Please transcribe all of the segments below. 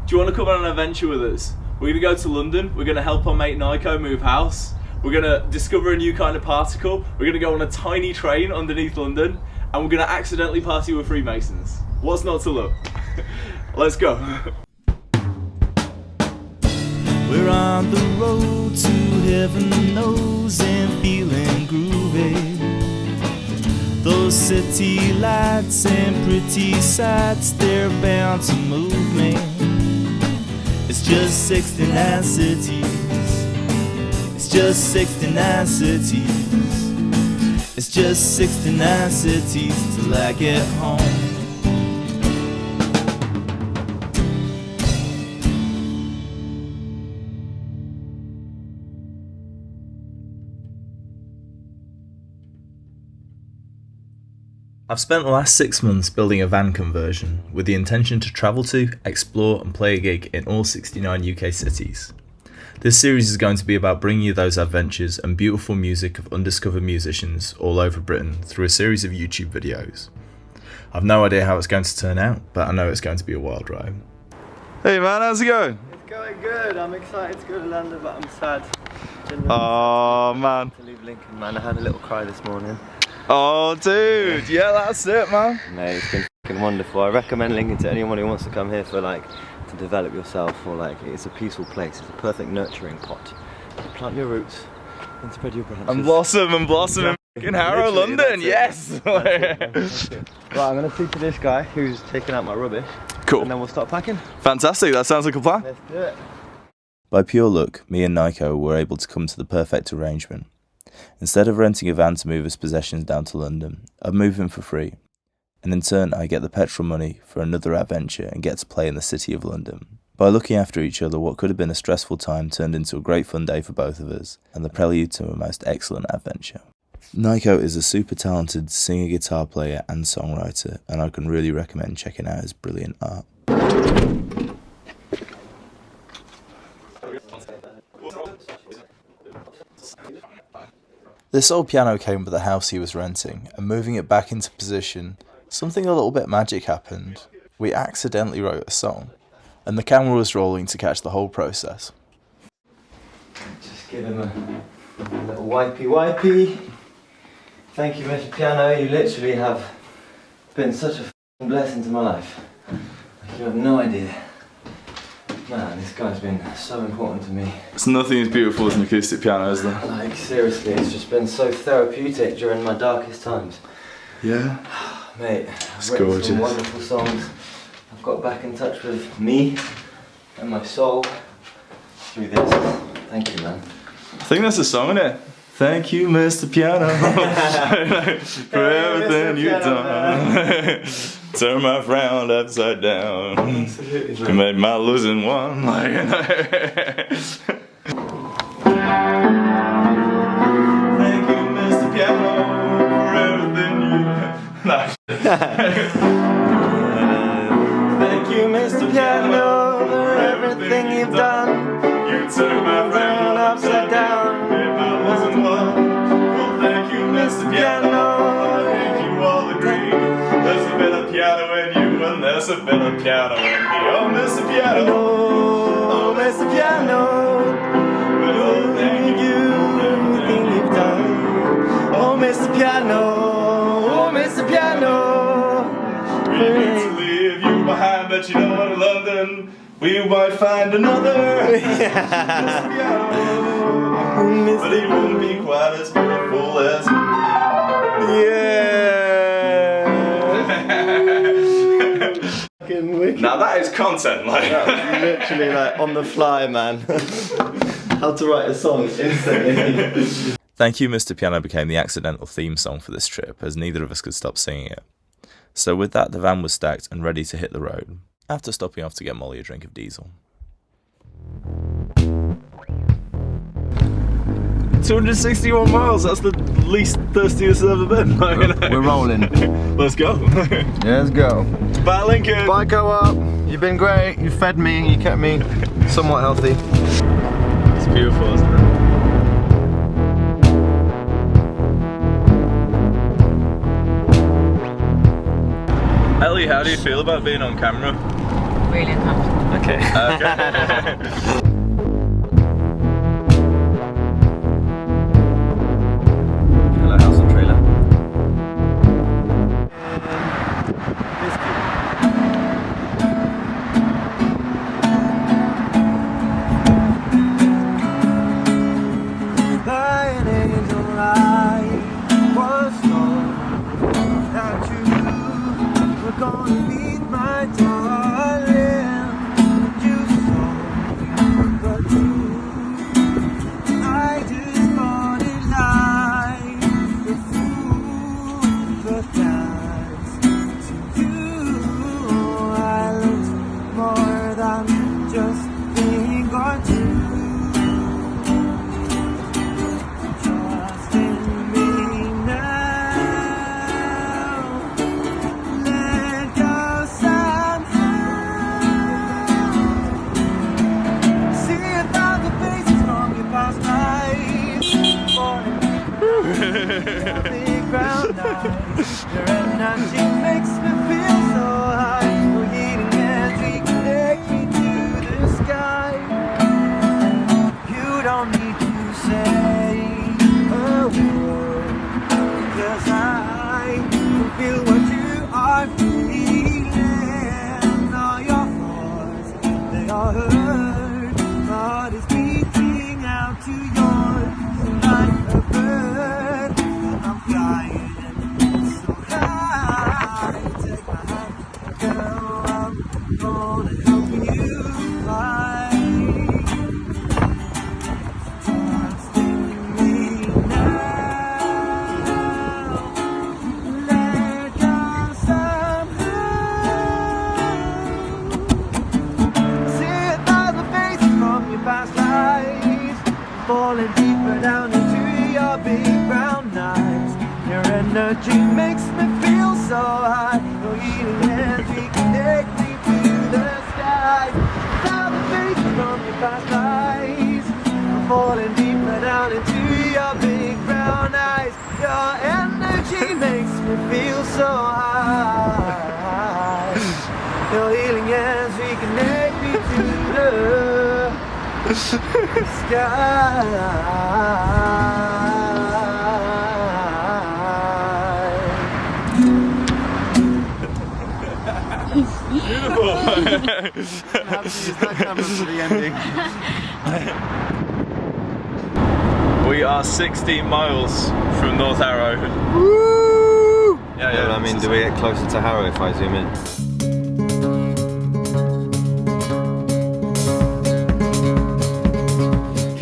Do you want to come on an adventure with us? We're going to go to London, we're going to help our mate Naiko move house, we're going to discover a new kind of particle, we're going to go on a tiny train underneath London, and we're going to accidentally party with Freemasons. What's not to love? Let's go. We're on the road to heaven knows and feeling groovy. Those city lights and pretty sights, they're bound to move me. It's just 69 cities. It's just 69 cities. It's just 69 cities till I get home. I've spent the last 6 months building a van conversion with the intention to travel to, explore and play a gig in all 69 UK cities. This series is going to be about bringing you those adventures and beautiful music of undiscovered musicians all over Britain through a series of YouTube videos. I've no idea how it's going to turn out, but I know it's going to be a wild ride. Hey man, how's it going? It's going good. I'm excited to go to London, but I'm sad. Oh man. To leave Lincoln, man. I had a little cry this morning. Oh dude, yeah, that's it man. Mate, it's been fucking wonderful. I recommend Lincoln to anyone who wants to come here for like to develop yourself, or like it's a peaceful place. It's a perfect nurturing pot. You plant your roots and spread your branches. And blossom in fucking Harrow, London, yes! Right, I'm gonna speak to this guy who's taking out my rubbish. Cool. And then we'll start packing. Fantastic, that sounds like a plan. Let's do it. By pure luck, me and Naiko were able to come to the perfect arrangement. Instead of renting a van to move his possessions down to London, I'd move him for free. And in turn, I get the petrol money for another adventure and get to play in the city of London. By looking after each other, what could have been a stressful time turned into a great fun day for both of us, and the prelude to a most excellent adventure. Naiko is a super talented singer, guitar player and songwriter, and I can really recommend checking out his brilliant art. This old piano came with the house he was renting, and moving it back into position, something a little bit magic happened. We accidentally wrote a song, and the camera was rolling to catch the whole process. Just give him a little wipey. Thank you, Mr. Piano. You literally have been such a f***ing blessing to my life. You have no idea. Man, this guy's been so important to me. It's nothing as beautiful as an acoustic piano, is there? Like, seriously, it's just been so therapeutic during my darkest times. Yeah? Mate, It's I've written gorgeous. some wonderful songs. I've got back in touch with me and my soul through this. Thank you, man. I think that's a song, isn't it? Thank you, Mr. Piano, for everything you've done. Turn my frown upside down. Absolutely, You made my losing one. Thank you, Mr. Piano, for everything you Thank you, Mr. Piano, for everything you've done. You turned my frown upside down. Made my losing one. Well, thank you, Mr. Piano. I think you all agree. There's a bit of piano in you, and there's a bit of piano in me. Oh, Mr. Piano. Oh, Mr. Piano, Well, thank you. everything you've done. Oh, Mr. Piano, oh, Mr. Piano. We need to leave you behind, but you know what, in London, we might find another Mr. Piano. But he won't be quite as beautiful as you. Yeah. Fucking wicked. Now that is content, like. That was literally like on the fly, man. How to write a song instantly. Thank You, Mr. Piano became the accidental theme song for this trip, as neither of us could stop singing it. So with that, the van was stacked and ready to hit the road, after stopping off to get Molly a drink of diesel. 261 miles, that's the least thirstiest I've ever been. We're rolling. Let's go. Let's go. Bye, Lincoln. Bye, Co-op. You've been great. You fed me. You kept me somewhat healthy. It's beautiful, isn't it? Ellie, how do you feel about being on camera? Really uncomfortable. Okay. Hello, house and trailer. Gonna meet my darling, you saw, but I just bought it like the fool, but that's to you. I looked more than just a thing or two. Trust in me now. Let go somehow. See 1,000 faces from your past lives. Big brown eyes. Your energy makes me feel so high. We're heating hands, we connect me to the sky. You don't need to say a word, 'cause I can feel what you are feeling. All your thoughts, they are heard. My heart is beating out to yours. Like a bird, I'm flying so high. Take my hand, girl, I'm gonna help you fly. Trust in me now. Let go somehow. See 1,000 faces from your past lives, falling deeper down into your big brown eyes. Your energy makes me feel so high. Your healing hands, we connect me to the sky. 1,000 faces from your past lives, falling deeper down into your big brown eyes. Your energy makes me feel so high. Your healing hands, we connect me to the sky. Beautiful. Have to use that camera for the ending. We are 16 miles from North Harrow. Woo! Yeah. I mean, do we get closer to Harrow if I zoom in?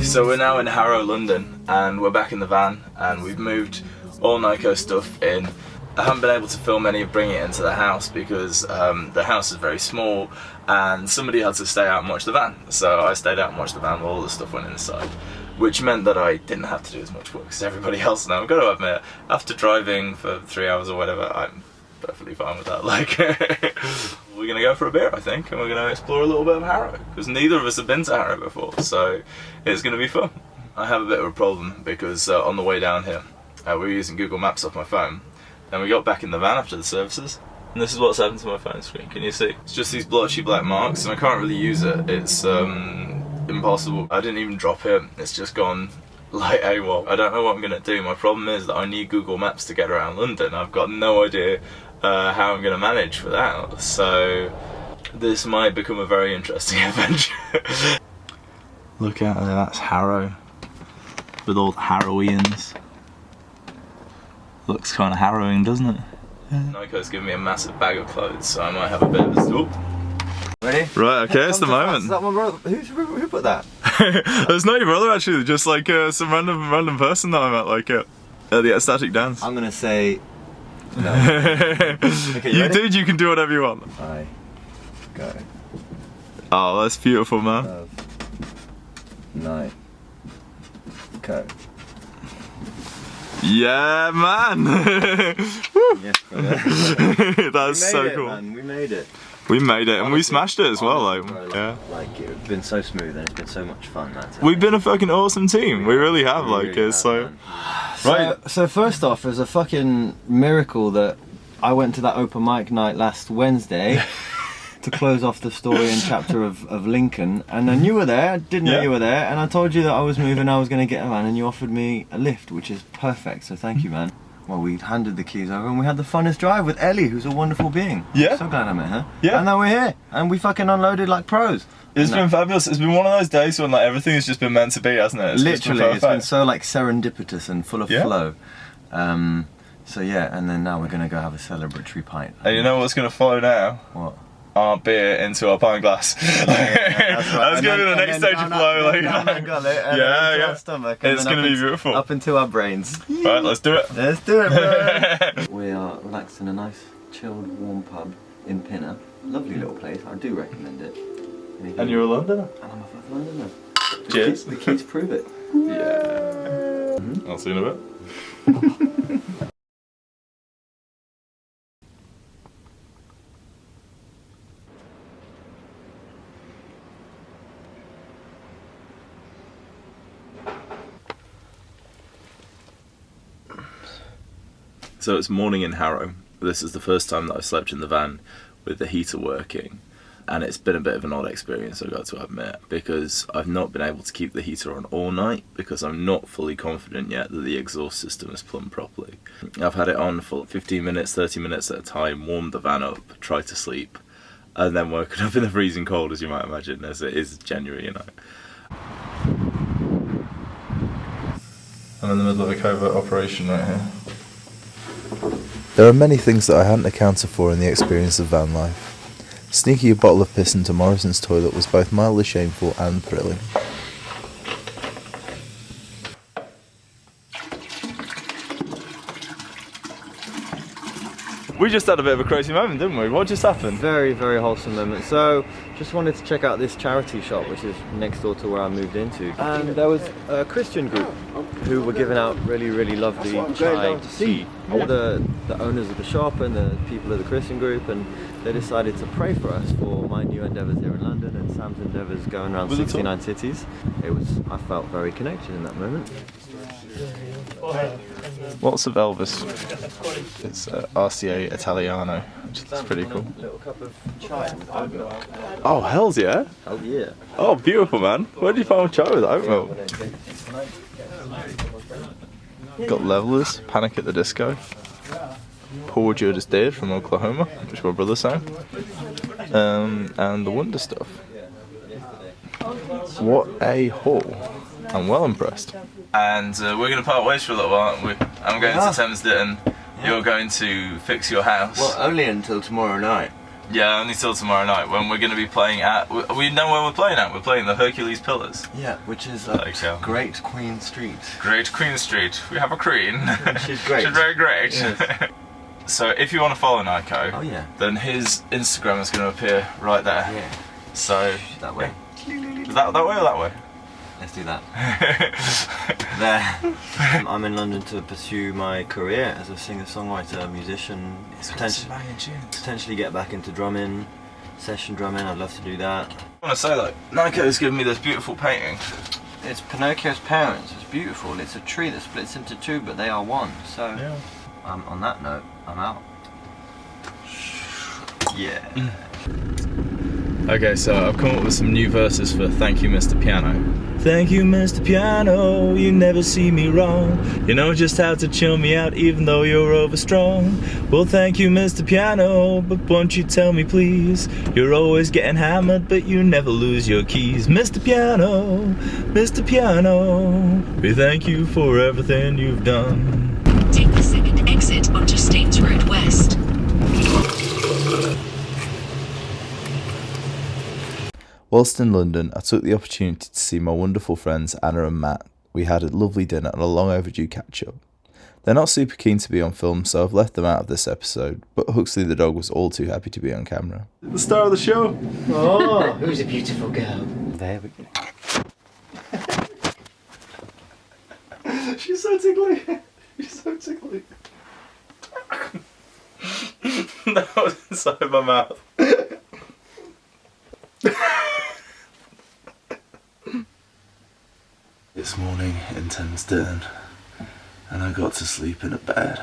So we're now in Harrow, London, and we're back in the van, and we've moved all Naiko stuff in. I haven't been able to film any of bringing it into the house because the house is very small and somebody had to stay out and watch the van. So I stayed out and watched the van while all the stuff went inside, which meant that I didn't have to do as much work as everybody else now. I've got to admit, after driving for 3 hours or whatever, I'm perfectly fine with that. Like, we're going to go for a beer, I think, and we're going to explore a little bit of Harrow, because neither of us have been to Harrow before, so it's going to be fun. I have a bit of a problem because on the way down here, we were using Google Maps off my phone. Then we got back in the van after the services, and this is what's happened to my phone screen. Can you see? It's just these blotchy black marks, and I can't really use it. It's impossible. I didn't even drop it. It's just gone like AWOL. I don't know what I'm gonna do. My problem is that I need Google Maps to get around London. I've got no idea how I'm gonna manage for that. So this might become a very interesting adventure. Look out there, that's Harrow with all the Harrowians. Looks kind of harrowing, doesn't it? Naiko's given me a massive bag of clothes, so I might have a bit of a stool. Ready? Right, okay, it's the moment. Is that my brother? Who put that? It's not your brother actually, just like some random person that I met like at the Ecstatic Dance. I'm gonna say no. Okay, you ready? dude, you can do whatever you want. I go. Oh, that's beautiful, man. Love. Night. Go. Yeah, man. Yes, brother. That's so it, cool. Man. We made it. We made it, and we Honestly, smashed it as well. Like, bro, yeah. Like it's been so smooth and it's been so much fun, man. We've been a fucking awesome team. We really have. We Like, really it's have, so. man. Right. So first off, it was a fucking miracle that I went to that open mic night last Wednesday to close off the story and chapter of Lincoln, and then you were there. I didn't know you were there, and I told you that I was moving. I was going to get a van, and you offered me a lift, which is perfect. So thank you, man. Well, we handed the keys over, and we had the funnest drive with Ellie, who's a wonderful being. Yeah. So glad I met her. Yeah. And now we're here, and we fucking unloaded like pros. It's been fabulous. It's been one of those days when like everything has just been meant to be, hasn't it? Literally, it's been so like serendipitous and full of flow. So yeah, and then now we're gonna go have a celebratory pint. And you know what's gonna follow now? What? Our beer into our pint glass. That's right. That's gonna be the next stage of flow. Our stomach, and it's gonna be beautiful. Up into our brains. Right, let's do it. Let's do it, bro. We are relaxed in a nice, chilled, warm pub in Pinner. Lovely little place. I do recommend it. And you're a Londoner. And I'm a fucking Londoner. Cheers. The keys prove it. Yeah. I'll see you in a bit. So it's morning in Harrow. This is the first time that I've slept in the van with the heater working, and it's been a bit of an odd experience, I've got to admit, because I've not been able to keep the heater on all night because I'm not fully confident yet that the exhaust system is plumbed properly. I've had it on for 15 minutes, 30 minutes at a time, warmed the van up, tried to sleep, and then woken up in the freezing cold, as you might imagine, as it is January, you know. I'm in the middle of a covert operation right here. There are many things that I hadn't accounted for in the experience of van life. Sneaking a bottle of piss into Morrison's toilet was both mildly shameful and thrilling. We just had a bit of a crazy moment, didn't we? What just happened? Very, very wholesome moment. So, just wanted to check out this charity shop, which is next door to where I moved into. And there was a Christian group who were giving out really, really lovely chai tea. The owners of the shop and the people of the Christian group, and they decided to pray for us for my new endeavours here in London and Sam's endeavours going around 69 cities. I felt very connected in that moment. Lots of Elvis. It's RCA Italiano, which is pretty cool. Little cup of chai with oat milk. Oh, hells yeah. Hell yeah. Oh, beautiful, man. Where did you find chai with oat milk? Got Levelers, Panic at the Disco. Poor Judas Dead from Oklahoma, which my brother sang. And the Wonder Stuff. What a haul. I'm well impressed. And we're going to part ways for a little while, aren't we? I'm going to Thames Ditton. You're going to fix your house. Well, only until tomorrow night. Yeah, only till tomorrow night, when we're going to be playing at... We know where we're playing at. We're playing the Hercules Pillars. Yeah, which is Great Queen Street. Great Queen Street. We have a queen. She's great. She's very great. Yes. So if you want to follow Naiko, then his Instagram is going to appear right there. Yeah. So... That way. Is that way or that way? Let's do that. There. I'm in London to pursue my career as a singer-songwriter, musician. Potentially get back into drumming, session drumming. I'd love to do that. I want to say, like, Naiko's given me this beautiful painting. It's Pinocchio's parents. It's beautiful. It's a tree that splits into two, but they are one. So, on that note, I'm out. Yeah. Okay, so I've come up with some new verses for Thank You, Mr. Piano. Thank you, Mr. Piano, you never see me wrong. You know just how to chill me out even though you're overstrong. Well, thank you, Mr. Piano, but won't you tell me please? You're always getting hammered, but you never lose your keys. Mr. Piano, we thank you for everything you've done. Take the second exit onto Staines Road West. Whilst in London, I took the opportunity to see my wonderful friends Anna and Matt. We had a lovely dinner and a long overdue catch-up. They're not super keen to be on film, so I've left them out of this episode, but Huxley the dog was all too happy to be on camera. The star of the show. Oh, who's a beautiful girl? There we go. She's so tickly. She's so tickly. That was inside my mouth. This morning in Thames Ditton, and I got to sleep in a bed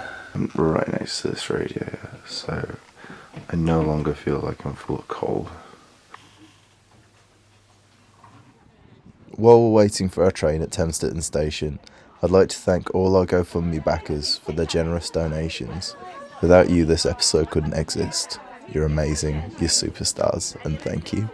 right next to this radio, so I no longer feel like I'm full of cold. While we're waiting for our train at Thameston Station, I'd like to thank all our GoFundMe backers for their generous donations. Without you, this episode couldn't exist. You're amazing, you're superstars, and thank you.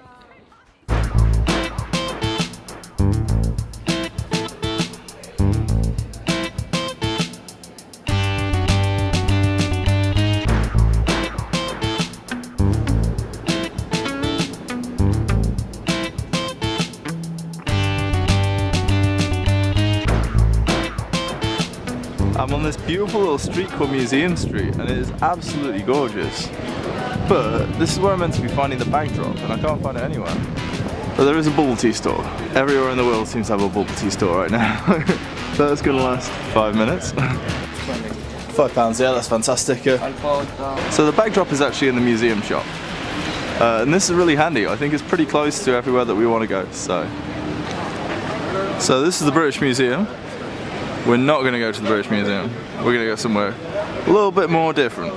I'm on this beautiful little street called Museum Street, and it is absolutely gorgeous. But this is where I'm meant to be finding the bag drop, and I can't find it anywhere. But there is a bubble tea store. Everywhere in the world seems to have a bubble tea store right now. That's gonna last 5 minutes. £5, yeah, that's fantastic. So the bag drop is actually in the museum shop. And this is really handy. I think it's pretty close to everywhere that we want to go. So this is the British Museum. We're not going to go to the British Museum. We're going to go somewhere a little bit more different.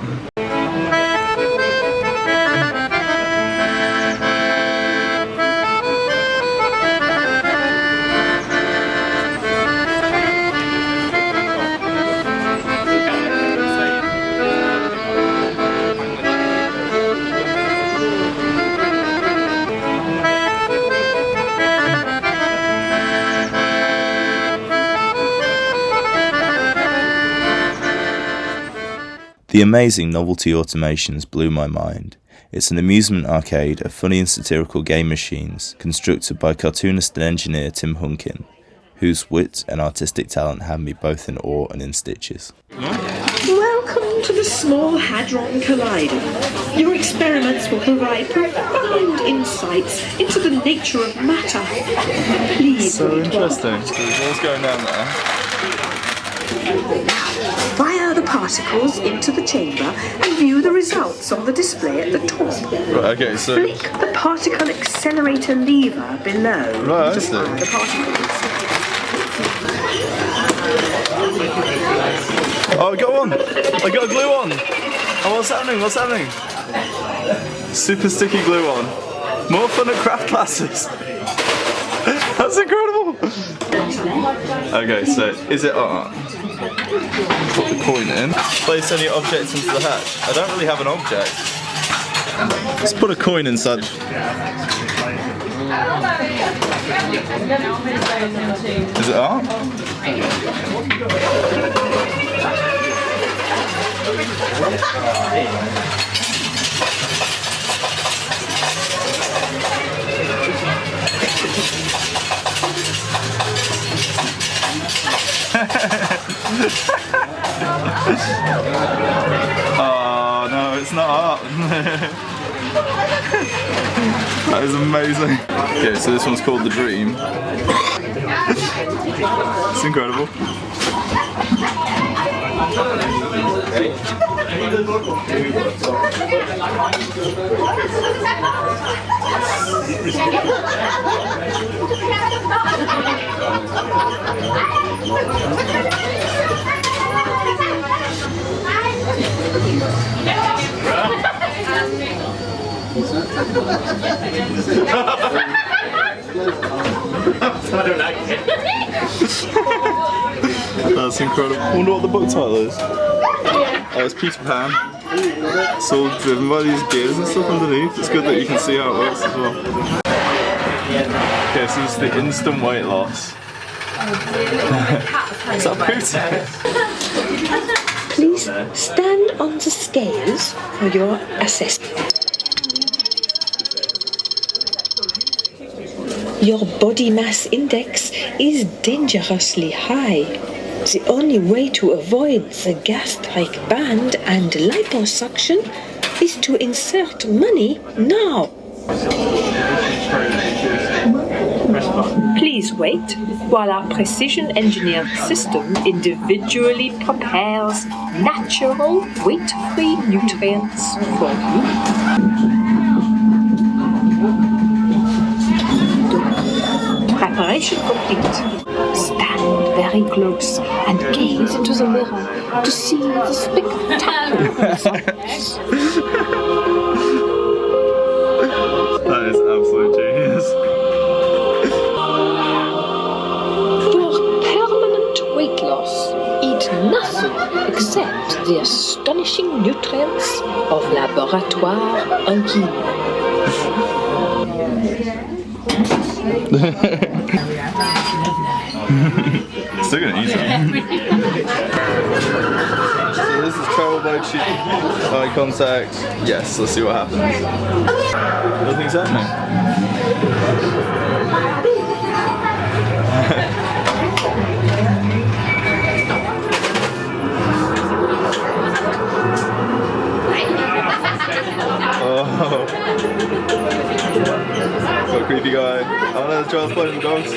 The amazing novelty automations blew my mind. It's an amusement arcade of funny and satirical game machines constructed by cartoonist and engineer Tim Hunkin, whose wit and artistic talent had me both in awe and in stitches. Welcome to the Small Hadron Collider. Your experiments will provide profound insights into the nature of matter. Please So interesting. What's going down there? fire the particles into the chamber and view the results on the display at the top. Right, okay, so... Flick the particle accelerator lever below Right, I to see. fire the particles. Oh, I got one! I got a glue on! Oh, what's happening? What's happening? Super sticky glue on. More fun at craft classes. That's incredible! Okay, so is it art? Put the coin in. Place any objects into the hatch. I don't really have an object. Let's put a coin inside. Is it art? Oh no, it's not art. That is amazing. Okay, so this one's called The Dream. It's incredible. That's incredible. I wonder what the book title is. Oh, it's Peter Pan. It's all driven by these gears and stuff underneath. It's good that you can see how it works as well. Okay, so this is the instant weight loss. Is that Peter? Please stand on the scales for your assessment. Your body mass index is dangerously high. The only way to avoid the gastric band and liposuction is to insert money now. Please wait while our precision engineered system individually prepares natural, weight-free nutrients for you. Preparation complete. Stand very close and gaze into the mirror to see the spectacular results. the astonishing nutrients of laboratoire Anguille. Still gonna eat it. So this is travel by cheek. Eye contact. Yes, let's see what happens. Nothing's happening. Oh. What a creepy guy. Oh no, the child's playing with dogs.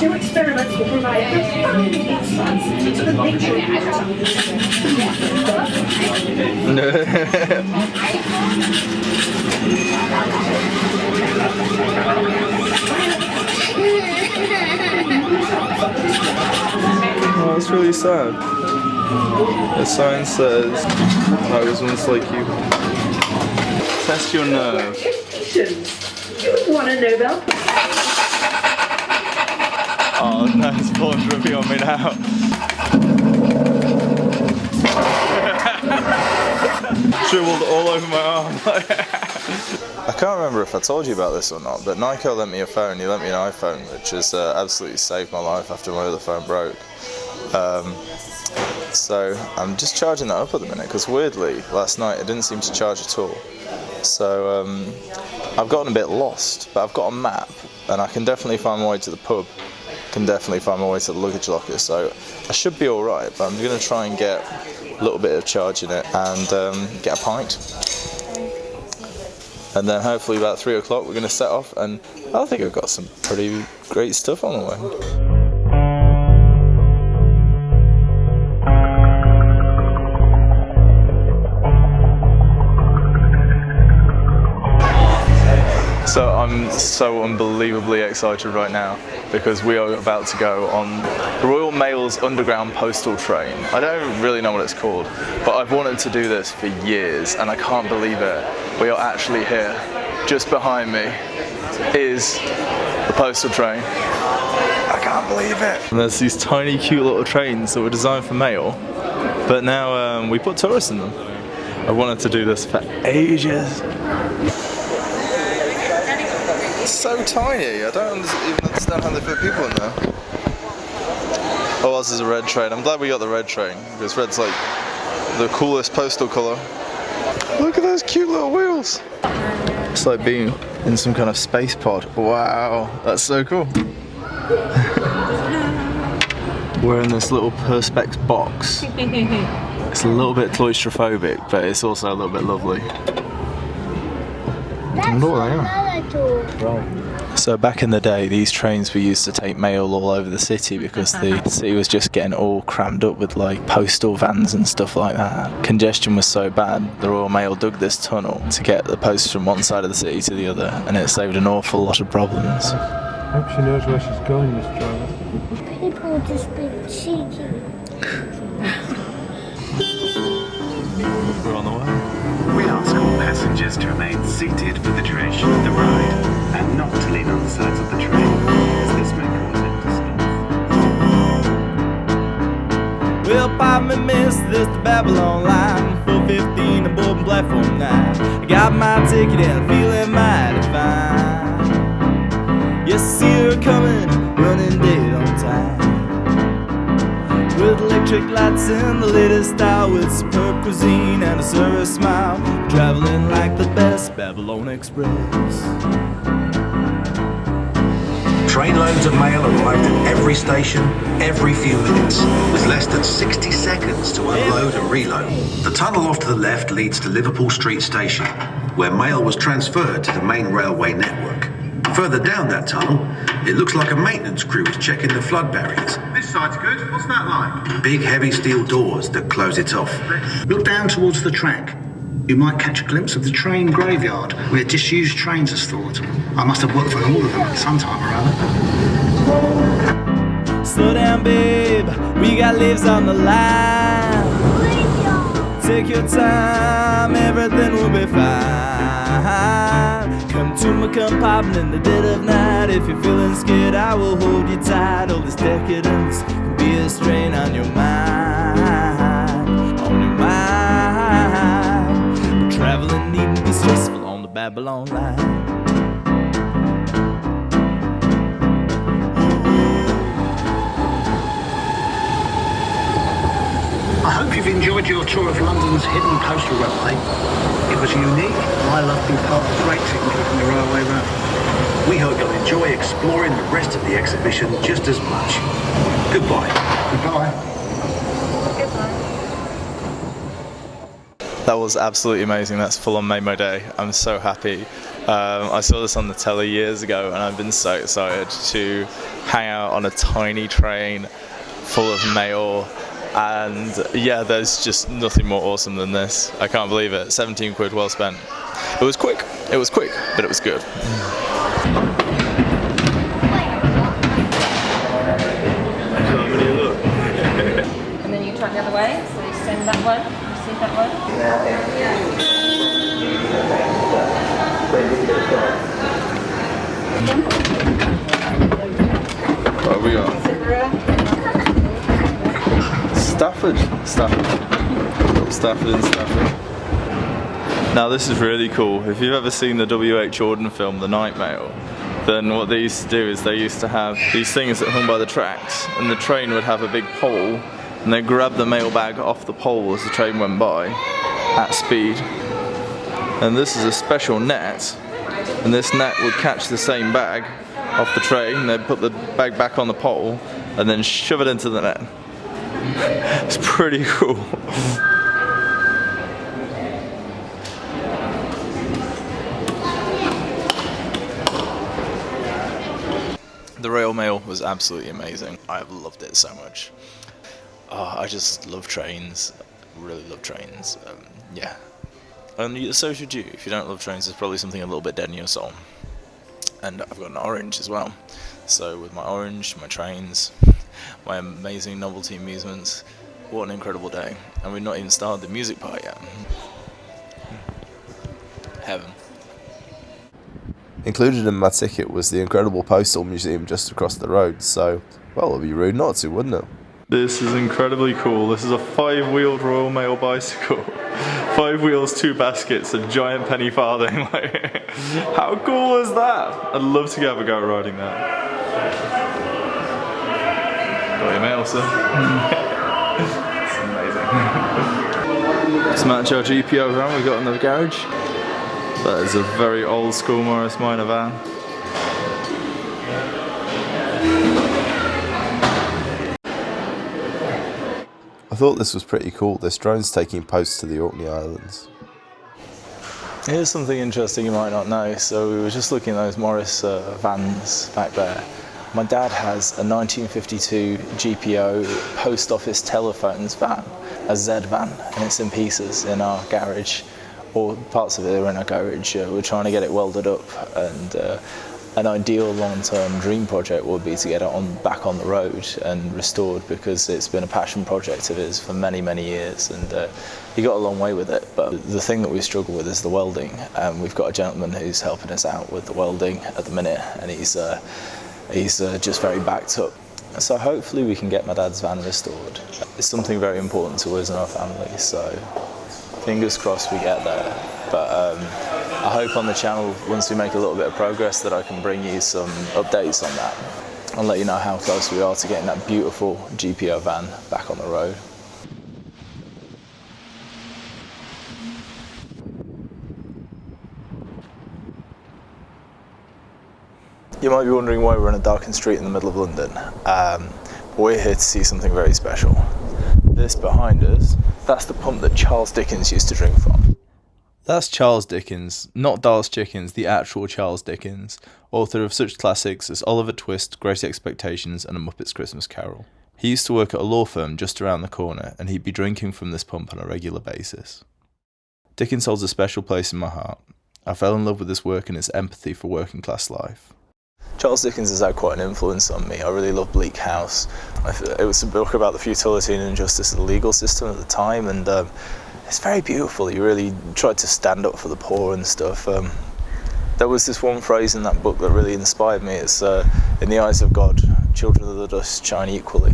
New experiments will provide insights into the nature of Oh, it's really sad. The sign says, I was once like you. Test your nerve. You won a Nobel Prize. Oh no, it's falling dripping on me now. Dribbled all over my arm. I can't remember if I told you about this or not, but Naiko lent me a phone. He lent me an iPhone, which has absolutely saved my life after my other phone broke. So I'm just charging that up at the minute, because weirdly, last night it didn't seem to charge at all. So I've gotten a bit lost, but I've got a map, and I can definitely find my way to the pub. Can definitely find my way to the luggage locker, so I should be alright, but I'm going to try and get a little bit of charge in it and get a pint. And then hopefully about 3 o'clock we're going to set off, and I think I've got some pretty great stuff on the way. So I'm so unbelievably excited right now because we are about to go on Royal Mail's Underground Postal Train. I don't really know what it's called, but I've wanted to do this for years and I can't believe it. We are actually here. Just behind me is the postal train. I can't believe it. And there's these tiny cute little trains that were designed for mail, but now we put tourists in them. I wanted to do this for ages. It's so tiny, I don't even understand how they fit people in there. Oh, this is a red train. I'm glad we got the red train, because red's like the coolest postal colour. Look at those cute little wheels. It's like being in some kind of space pod. Wow, that's so cool. We're in this little perspex box. It's a little bit claustrophobic, but it's also a little bit lovely. So back in the day, these trains were used to take mail all over the city because the city was just getting all crammed up with like postal vans and stuff like that. Congestion was so bad, the Royal Mail dug this tunnel to get the post from one side of the city to the other, and it saved an awful lot of problems. I hope she knows where she's going, Miss Driver. People just being cheeky. We're on the way. We ask all passengers to remain seated for the duration of the ride and not to lean on the sides of the train, as this may cause it to stop. Well, Papa missed this to Babylon line, 4:15 aboard on platform 9. I got my ticket and feeling mighty fine. Yes, I see her coming, running dead on time. With electric lights and the latest style, with superb cuisine and a service smile, traveling like the best Babylon Express. Trainloads of mail arrived at every station, every few minutes, with less than 60 seconds to unload and reload. The tunnel off to the left leads to Liverpool Street Station, where mail was transferred to the main railway network. Further down that tunnel, it looks like a maintenance crew is checking the flood barriers. This side's good. What's that like? Big heavy steel doors that close it off. Look down towards the track. You might catch a glimpse of the train graveyard, where disused trains are stored. I must have worked on all of them at some time or other. Slow down, babe. We got lives on the line. Take your time, everything will be fine. Come into my compartment in the dead of night. If you're feeling scared, I will hold you tight. All this decadence can be a strain on your mind, on your mind. But traveling needn't be stressful on the Babylon line. I hope you've enjoyed your tour of London's hidden coastal railway. It was unique, and I love being part of the great technique on the railway route. We hope you'll enjoy exploring the rest of the exhibition just as much. Goodbye. Goodbye. That was absolutely amazing. That's full on made my day. I'm so happy. I saw this on the telly years ago and I've been so excited to hang out on a tiny train full of mail. And yeah, there's just nothing more awesome than this. I can't believe it. 17 quid well spent. It was quick, but it was good. And then you turn the other way, so you send that one, receive that one. What have we got? Stafford. Little Stafford in Stafford. Now this is really cool. If you've ever seen the W.H. Jordan film, The Night Mail, then what they used to do is they used to have these things that hung by the tracks, and the train would have a big pole, and they grab the mailbag off the pole as the train went by at speed. And this is a special net, and this net would catch the same bag off the train, they'd put the bag back on the pole, and then shove it into the net. It's pretty cool. The rail mail was absolutely amazing. I have loved it so much. I just love trains. Really love trains. Yeah. And so should you. If you don't love trains, there's probably something a little bit dead in your soul. And I've got an orange as well. So with my orange, my trains, my amazing novelty amusements, what an incredible day. And we've not even started the music part yet. Heaven. Included in my ticket was the incredible postal museum just across the road, so, well, it'd be rude not to, wouldn't it? This is incredibly cool. This is a 5-wheeled Royal Mail bicycle. 5 wheels, 2 baskets, a giant penny farthing. Like, how cool is that? I'd love to have a go riding that. Got your mail, sir. It's amazing. To match our GPO van we got in the garage. That is a very old school Morris Minor van. I thought this was pretty cool. This drone's taking posts to the Orkney Islands. Here's something interesting you might not know. So we were just looking at those Morris vans back there. My dad has a 1952 GPO post office telephones van, a Z van, and it's in pieces in our garage. Or parts of it are in our garage. We're trying to get it welded up, and an ideal long-term dream project would be to get it back on the road and restored, because it's been a passion project of his for many, many years, and he got a long way with it. But the thing that we struggle with is the welding. We've got a gentleman who's helping us out with the welding at the minute, and he's just very backed up. So hopefully we can get my dad's van restored. It's something very important to us and our family, so fingers crossed we get there. But I hope on the channel, once we make a little bit of progress, that I can bring you some updates on that. I'll let you know how close we are to getting that beautiful GPO van back on the road. You might be wondering why we're in a darkened street in the middle of London. We're here to see something very special. This behind us, that's the pump that Charles Dickens used to drink from. That's Charles Dickens, not Dallas Chickens, the actual Charles Dickens, author of such classics as Oliver Twist, Great Expectations and A Muppet's Christmas Carol. He used to work at a law firm just around the corner, and he'd be drinking from this pump on a regular basis. Dickens holds a special place in my heart. I fell in love with his work and his empathy for working class life. Charles Dickens has had quite an influence on me. I really love Bleak House. It was a book about the futility and injustice of the legal system at the time, and it's very beautiful. He really tried to stand up for the poor and stuff. There was this one phrase in that book that really inspired me. It's, in the eyes of God, children of the dust shine equally.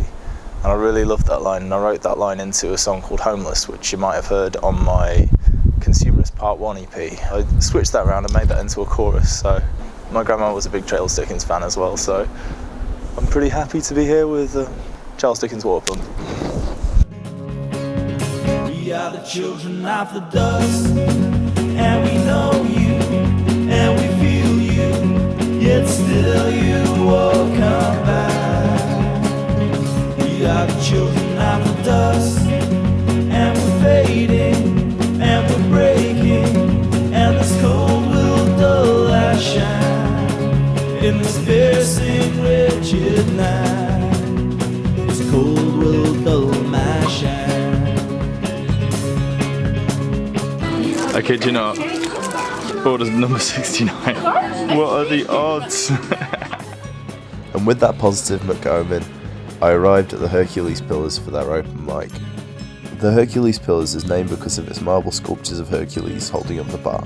And I really loved that line, and I wrote that line into a song called Homeless, which you might have heard on my Consumerist Part 1 EP. I switched that around and made that into a chorus. So my grandma was a big Charles Dickens fan as well, so I'm pretty happy to be here with Charles Dickens Waterfront. We are the children of the dust, and we know you, and we feel you, yet still you won't come back. We are the children of the dust, and we're fading, and we're breaking, and this cold will dull our shine. In this piercing, wretched night, this cold will dull my shine. I kid you not. Order's number 69. What are the odds? And with that positive McGowan, I arrived at the Hercules Pillars for their open mic. The Hercules Pillars is named because of its marble sculptures of Hercules holding up the bar.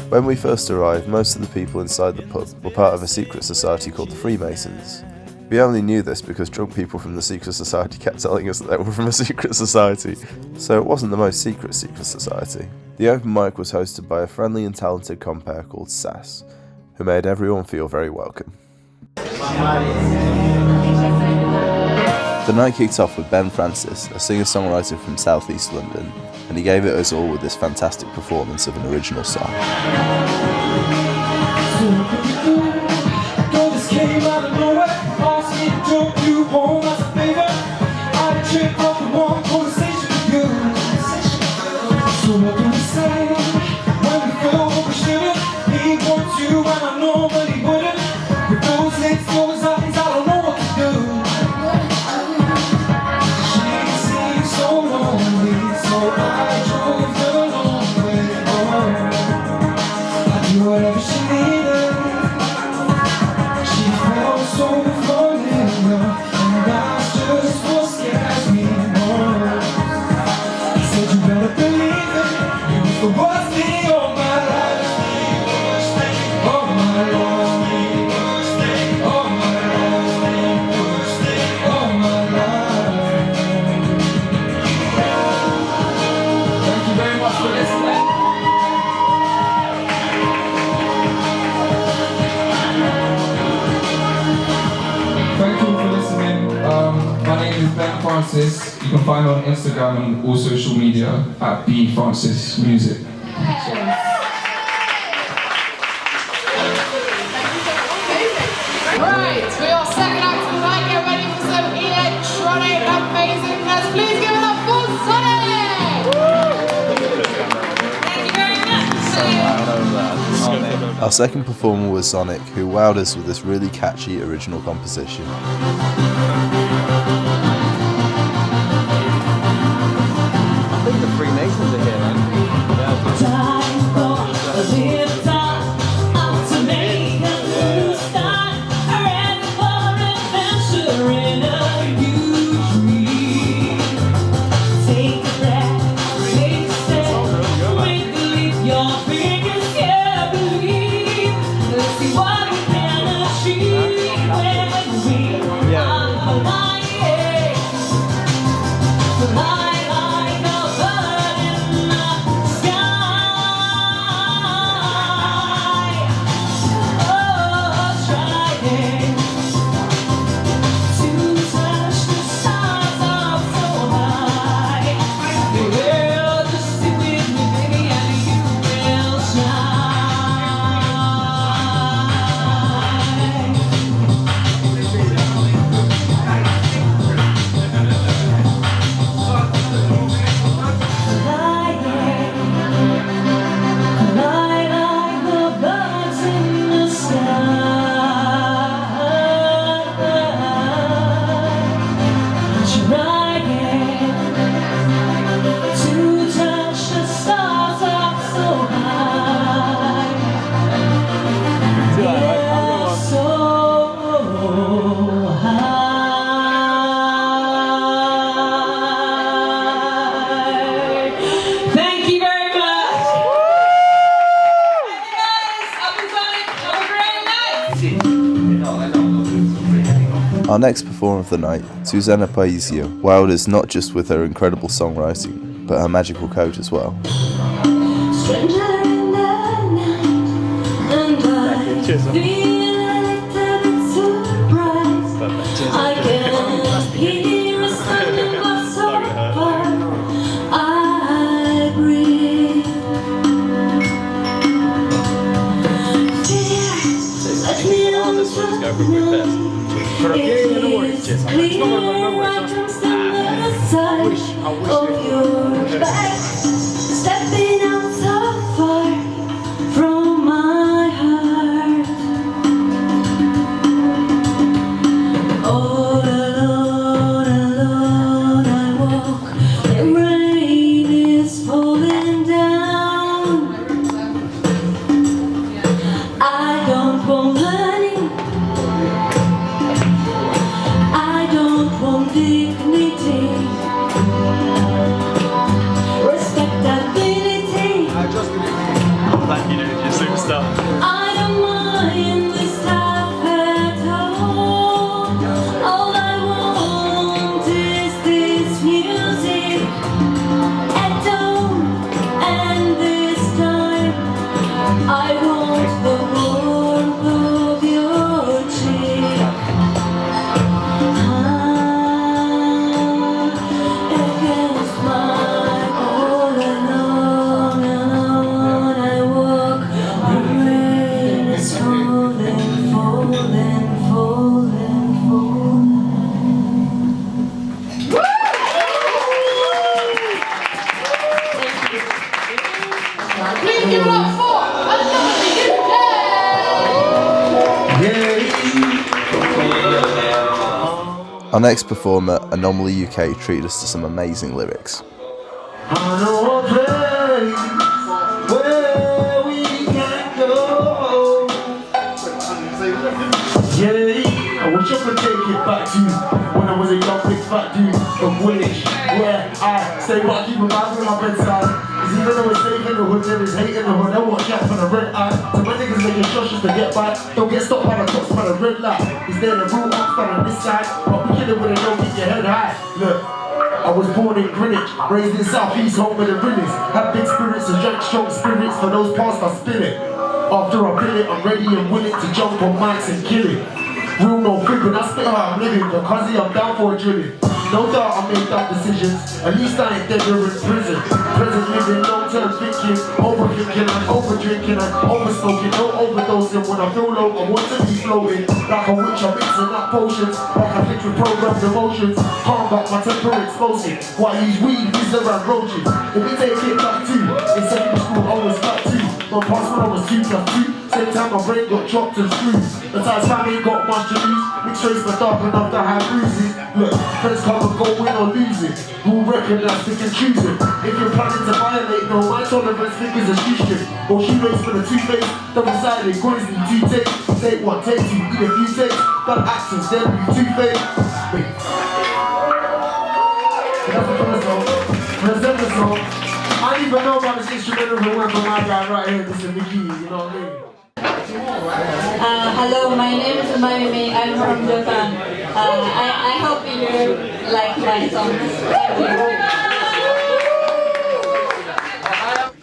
When we first arrived, most of the people inside the pub were part of a secret society called the Freemasons. We only knew this because drunk people from the secret society kept telling us that they were from a secret society, so it wasn't the most secret society. The open mic was hosted by a friendly and talented compere called Sass, who made everyone feel very welcome. The night kicked off with Ben Francis, a singer-songwriter from South East London, and he gave it us all with this fantastic performance of an original song. You can find me on Instagram and all social media at bfrancismusic. Right, for your second act tonight, get ready for some electronic amazingness. Please give it up for Zonic! Thank you very much. Our second performer was Zonic, who wowed us with this really catchy original composition. I think the Freemasons are here, man. Our next performer of the night, Suzanna Paisio, wowed us not just with her incredible songwriting, but her magical coat as well. Stepping out so far from my heart. All alone, alone I walk. The rain is falling down. I don't want money. I don't want dignity. Respectability. Thank you, dude. You're a superstar. I don't mind this life at all. All I want is this music at dawn, and this time I want the warmth of your cheek. Against my all alone, alone I walk. The rain is falling, falling, falling, falling. Please give it up for Anomoly UK. Our next performer, Anomoly UK, treated us to some amazing lyrics. I know a place where we can go. Yeah, I wish I could take it back to when I was a young big fat dude from Woolwich, where I stay but I keep a vibe in my bedside. Cause even though it's safe in the hood, there is hate in the hood. I watch out for the red eye. So my niggas making shots just to get by. Don't get stopped by the cops by the red light. Is there the rule up on this side? But we kill it with a don't keep your head high. Look, I was born in Greenwich, raised in South East, home of the realest. Have big spirits and drank strong spirits. For those past I spill it. After I bill it, I'm ready and willing to jump on mics and kill it. Real no fibbing, I spit how I'm living, because I'm down for a drilling. No doubt I made dumb decisions, at least I ain't dead or in prison. Present living, long-term thinking, overthinking and overdrinking and oversmoking, no overdosing. When I feel low, I want to be floating. Like a witch, I'm mixing up potions, like I think with programmed emotions. Calm back my temper explosive, why use weed, these around roaches. If we take it back to, in secondary school I was back to. My past when I was 2+2. Same time my brain got chopped and screwed. Besides family ain't got much to lose. Mixed race but dark enough to have bruises. Look, friends come and go, win or lose it. Who'll recognize, pick and choose it. If you're planning to violate, no, my tolerance figures a shoestring. Or shoelace for the two-face, double-sided, coins need two takes. Take one, take two, eat a few takes. Bad actions, then be two-faced. Wait. That's the first song. For the second song, I don't even know about this instrumental that went from my guy right here. This is Myki, you know what I mean? Hello, my name is Mayumi. I'm from Japan. I hope you like my songs.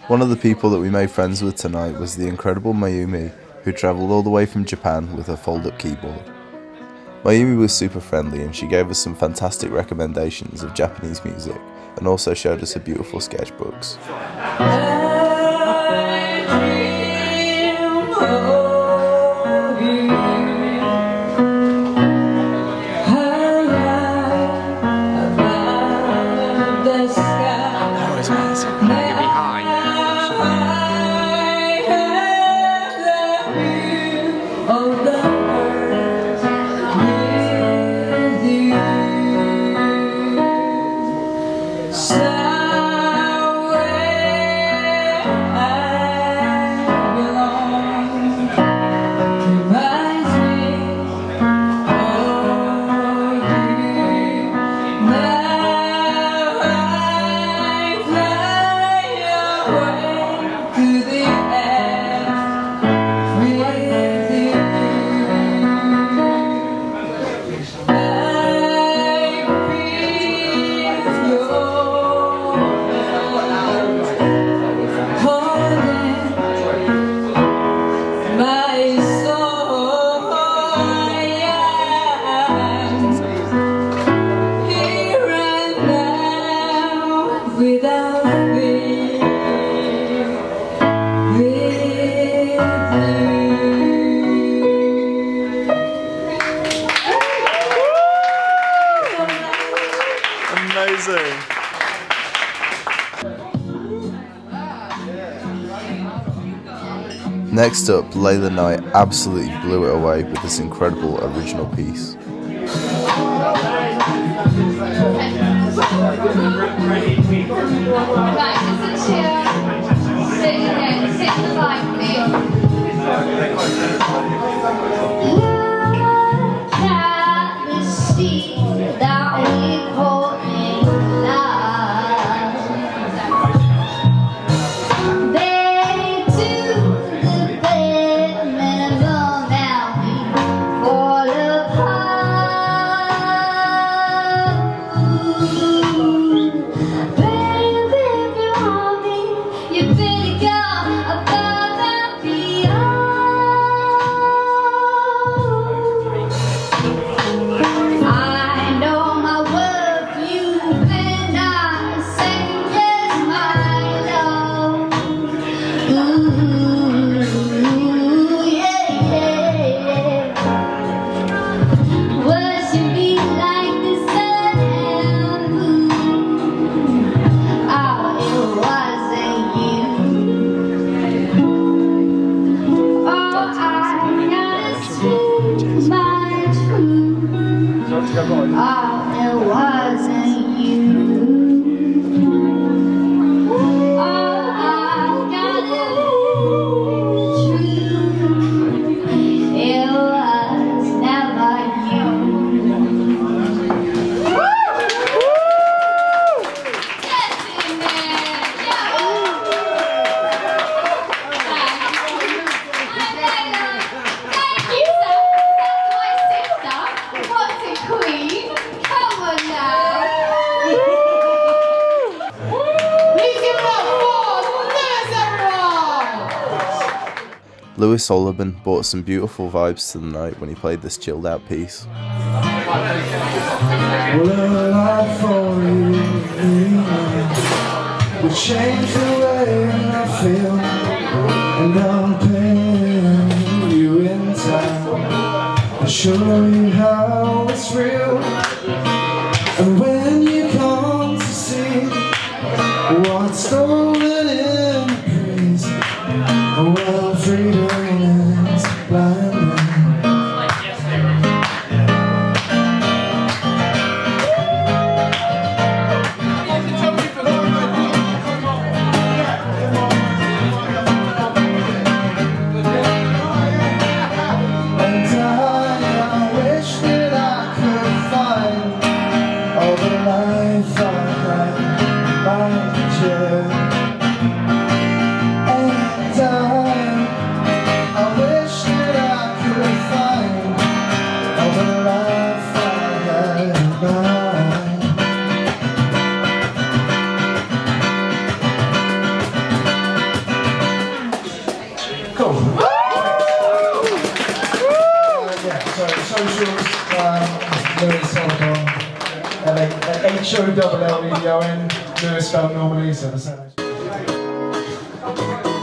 One of the people that we made friends with tonight was the incredible Mayumi, who travelled all the way from Japan with her fold-up keyboard. Mayumi was super friendly and she gave us some fantastic recommendations of Japanese music and also showed us her beautiful sketchbooks. Next up, Layla Knight absolutely blew it away with this incredible original piece. Hollebon brought some beautiful vibes to the night when he played this chilled out piece. We change the way I feel, and I'm paying you in time. I'll show you how it's real, and when you come to see what's stolen in the breeze, well, freedom is blinding.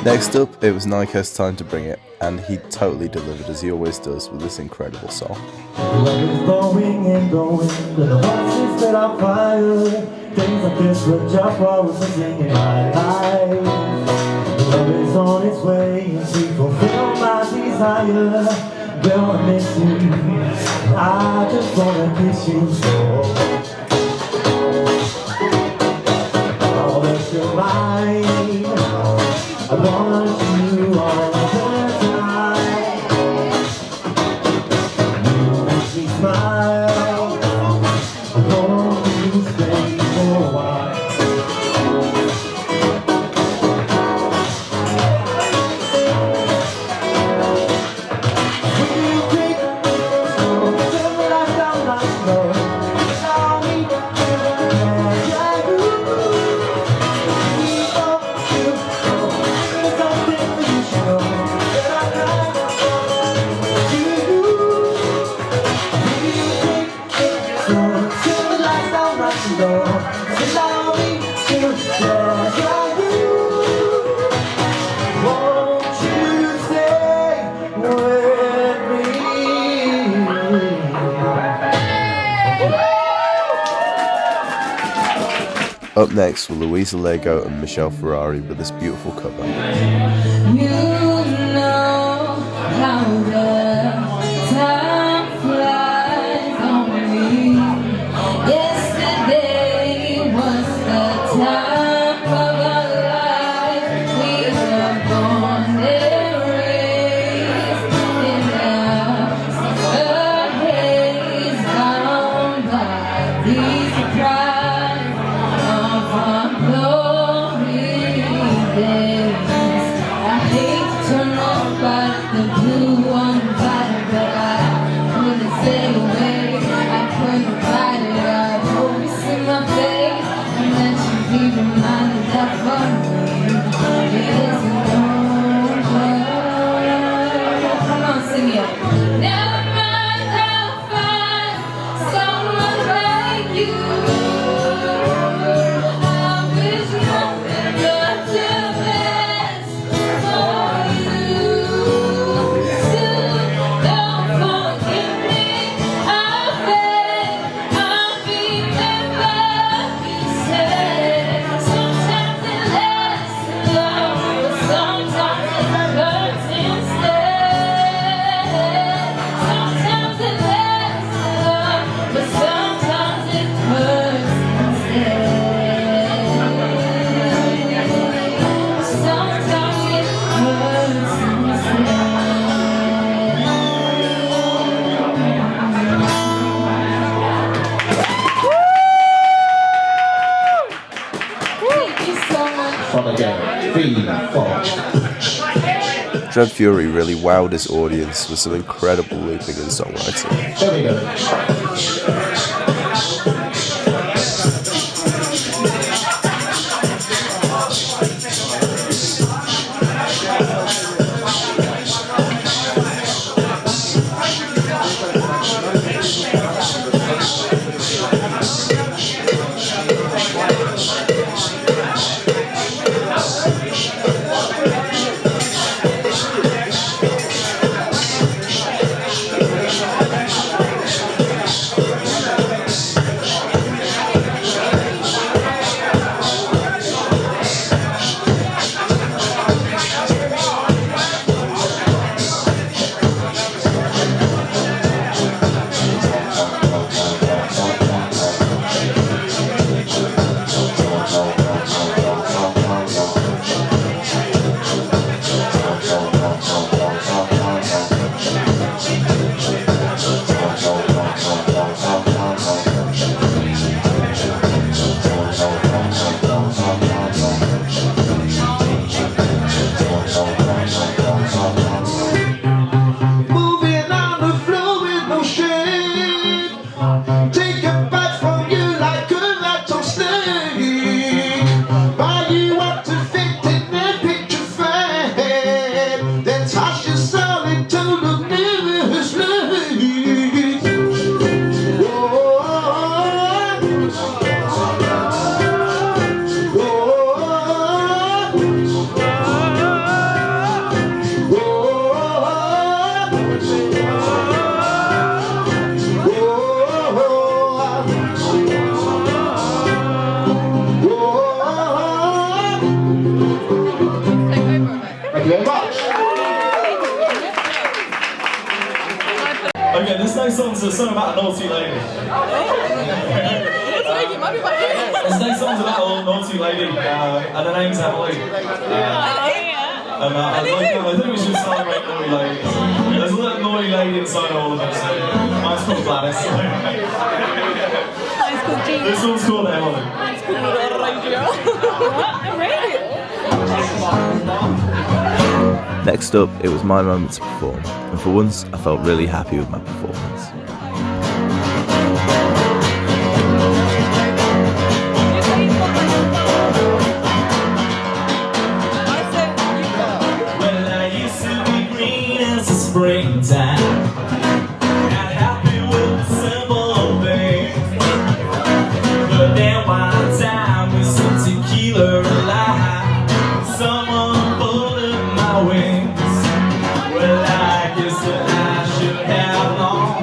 Next up, it was Naiko's time to bring it, and he totally delivered as he always does with this incredible song. Love is going and going, but the voices that I fire, things like this were just what was missing in my life. Love is on its way to fulfill my desire. Girl, I miss you, I just wanna kiss you. All that you're mine, I want you all the time. You make me smile, I want you to stay for a while. Up next were Louisa, Lago and Ferrari with this beautiful cover. You know how the time flies on me. Yesterday was the time of our life. We were born and raised in a haze bound by the surprise of our glory days. I hate to turn off by the blue one bottle, but I couldn't stay away. I couldn't fight it. I always see my face, and then she be reminded that for me it isn't over. Come on, sing it. Never mind, I'll find someone like you. I wish nothing but the best for you. Don't forget me, I beg. I'll be never be sad. Sometimes it lasts long, but sometimes it hurts instead. Sometimes it lasts long, but sometimes it hurts instead. Sometimes it hurts instead. Thank you so much. From again, feeling fudge. Dread Fury really wowed his audience with some incredible looping and songwriting. There we go. Moving on the floor with no shame. Take a bite from you like a rattlesnake. Buy you up to fit in a picture frame. Then toss your soul into the nearest lake. Thank you very much. Okay, this next song's a song about a naughty lady. This next song's about a naughty lady, and her name's Emily. I think we should celebrate naughty ladies. There's a little naughty lady inside all of us. Mine's called Gladys. This one's called Emily. Next up, it was my moment to perform, and for once, I felt really happy with my performance. Well, I used to be green as the springtime. Not happy with the simple things. But then one time with some tequila alive, someone folded my wings. Well, I guess that I should have known.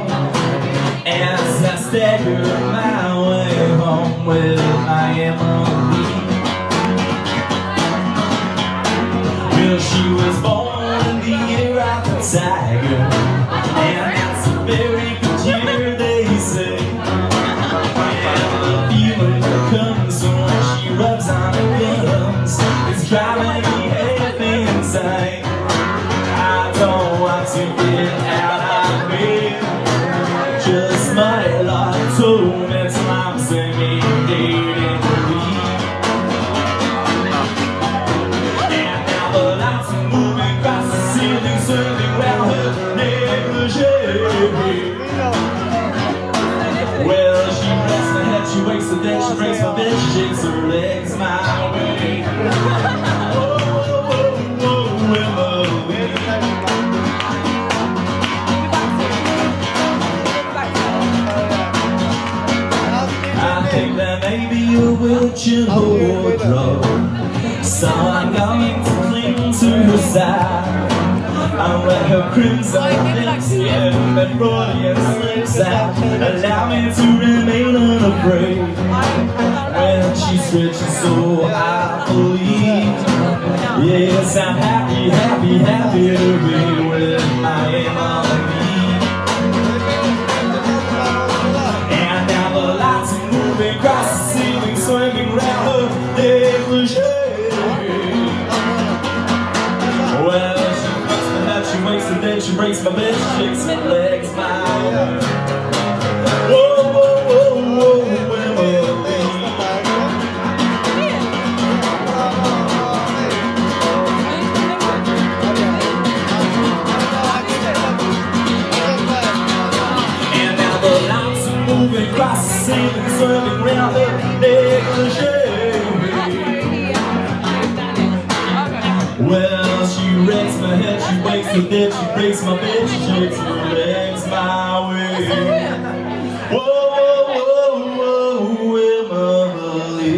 As I staggered my way home with my Emily. Well, she was born in the year of the tide. behave insane. I don't want to get out of me. Just my life too many times and me needing to leave. And now the lights are moving across the ceiling, swirling round her negligee. Well, she rests her head, she wakes the dead, she breaks my bed, she shakes her legs my way. Oh, oh, oh, oh, Emily. I think that maybe you will chill her wardrobe, so I'm going to cling to her side. I'll let her crimson lips in the Freudian slips out. Allow me to remain unafraid when she stretches so I believe. Yes, I'm happy, happy, happy to be with my Emily. And now the lights are moving across the ceiling, swinging round her negligee. Well, she wakes the dead, she breaks my bed, she shakes her legs my way. Whoa, whoa, whoa, whoa, Emily. And now the lights are moving across the ceiling, swirling round her negligee. Well, she wrecks my head, she wakes the dead, she breaks my bed, she shakes her legs my way. Whoa, whoa, whoa, whoa, Emily.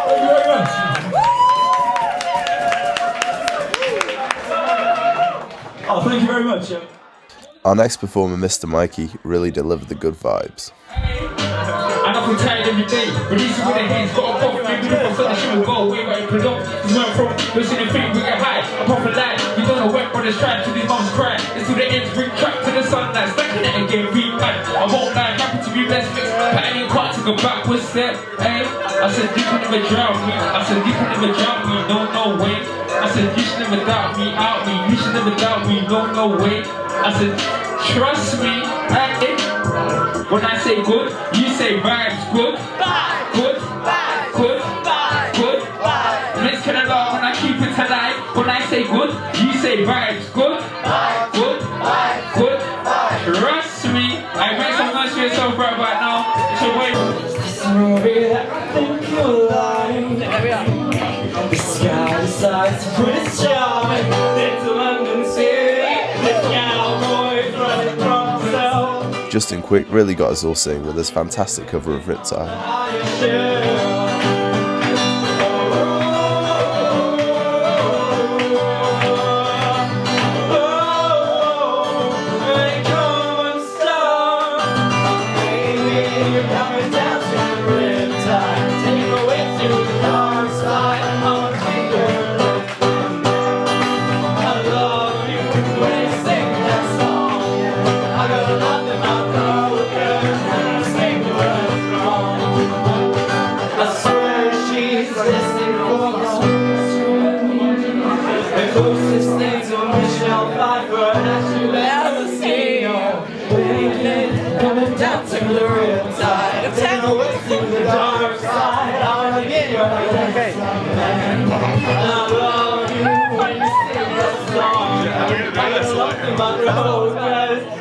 Thank you very much. Oh, thank you very much. Our next performer, Mr. Myki, really delivered the good vibes. And I feel tired every day, releasing with the hands, got a cough, maybe the first shit will go away where it products. Cause where I'm from, listen and think we get high, I pop a line, you don't know when brothers try to these moms cry. Until the ends bring track to the sunlight, stacking it again, beat mad. I won't lie, happy to be blessed, but I ain't quite to go backward step, eh? I said you can never drown me, I said you can never drown me, no way. I said you should never doubt me, out me, you should never doubt me, no way. I said trust me, eh? When I say good, you say vibes. Good, good, good, good. Let's get along when I keep it alive. When I say good, you say vibes. Good, good, good. Trust me. I make some noise for yourself right now. So wait. Sorry that I think you're lying. The sky decides to put its charming into London City. The cowboys running from south. Justin Kwik really got us all singing with his fantastic cover of Riptide.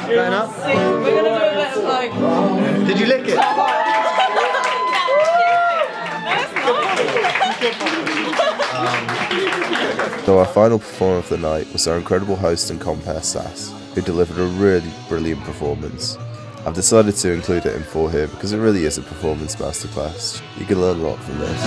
Going up? We're gonna do a bit of like. Did you lick it? So our final performer of the night was our incredible host and compere Sass, who delivered a really brilliant performance. I've decided to include it in 4 here because it really is a performance masterclass. You can learn a lot from this.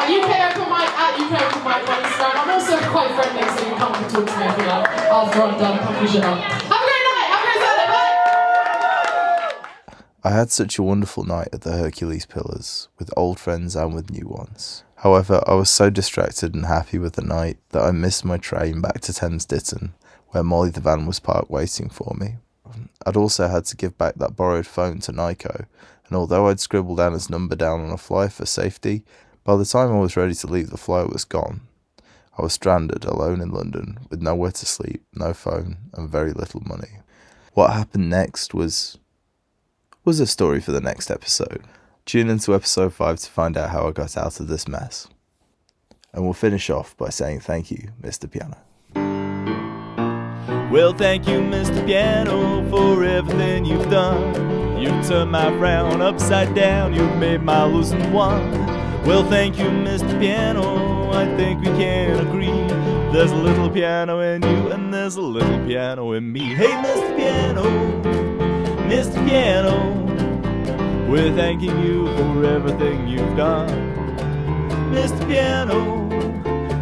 UK Open Mic at UK Open Mic on Instagram. I'm also quite friendly, so you can come and talk to me if you like after I'm done pumping shit up. Have a great night! Have a great Saturday! Bye! I had such a wonderful night at the Hercules Pillars, with old friends and with new ones. However, I was so distracted and happy with the night that I missed my train back to Thames Ditton, where Molly the van was parked waiting for me. I'd also had to give back that borrowed phone to Naiko, and although I'd scribbled down his number down on a flyer for safety, by the time I was ready to leave, the flyer was gone. I was stranded, alone in London, with nowhere to sleep, no phone, and very little money. What happened next was a story for the next episode. Tune into episode 5 to find out how I got out of this mess. And we'll finish off by saying thank you, Mr. Piano. Well, thank you, Mr. Piano, for everything you've done. You've turned my frown upside down, you've made my losing one. Well, thank you, Mr. Piano, I think we can agree. There's a little piano in you and there's a little piano in me. Hey, Mr. Piano, Mr. Piano, we're thanking you for everything you've done. Mr. Piano,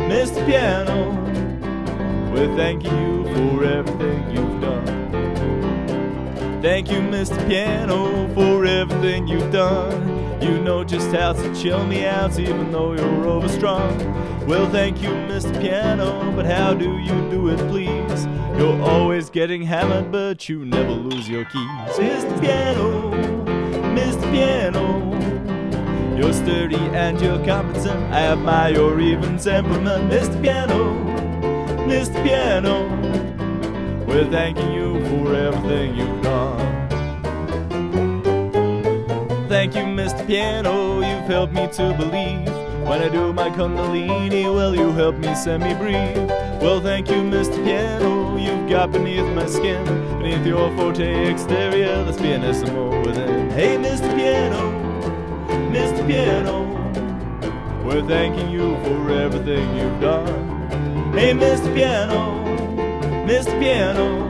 Mr. Piano, we're thanking you for everything you've done. Thank you, Mr. Piano, for everything you've done. You know just how to chill me out even though you're overstrung. Well, thank you, Mr. Piano, but how do you do it, please? You're always getting hammered, but you never lose your keys. Mr. Piano, Mr. Piano, you're sturdy and you're competent. I admire your even temperament. Mr. Piano, Mr. Piano, we're thanking you for everything you've done. Thank you, Mr. Piano, you've helped me to believe. When I do my Kundalini, well, you help me semi-breathe. Well, thank you, Mr. Piano, you've got beneath my skin, beneath your forte exterior, there's pianissimo within. Hey, Mr. Piano, Mr. Piano, we're thanking you for everything you've done. Hey, Mr. Piano, Mr. Piano,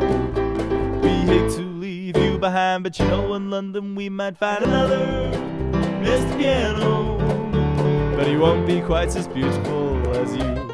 we hate to leave you behind, but you know in London we might find another Mr. Piano, but he won't be quite as beautiful as you.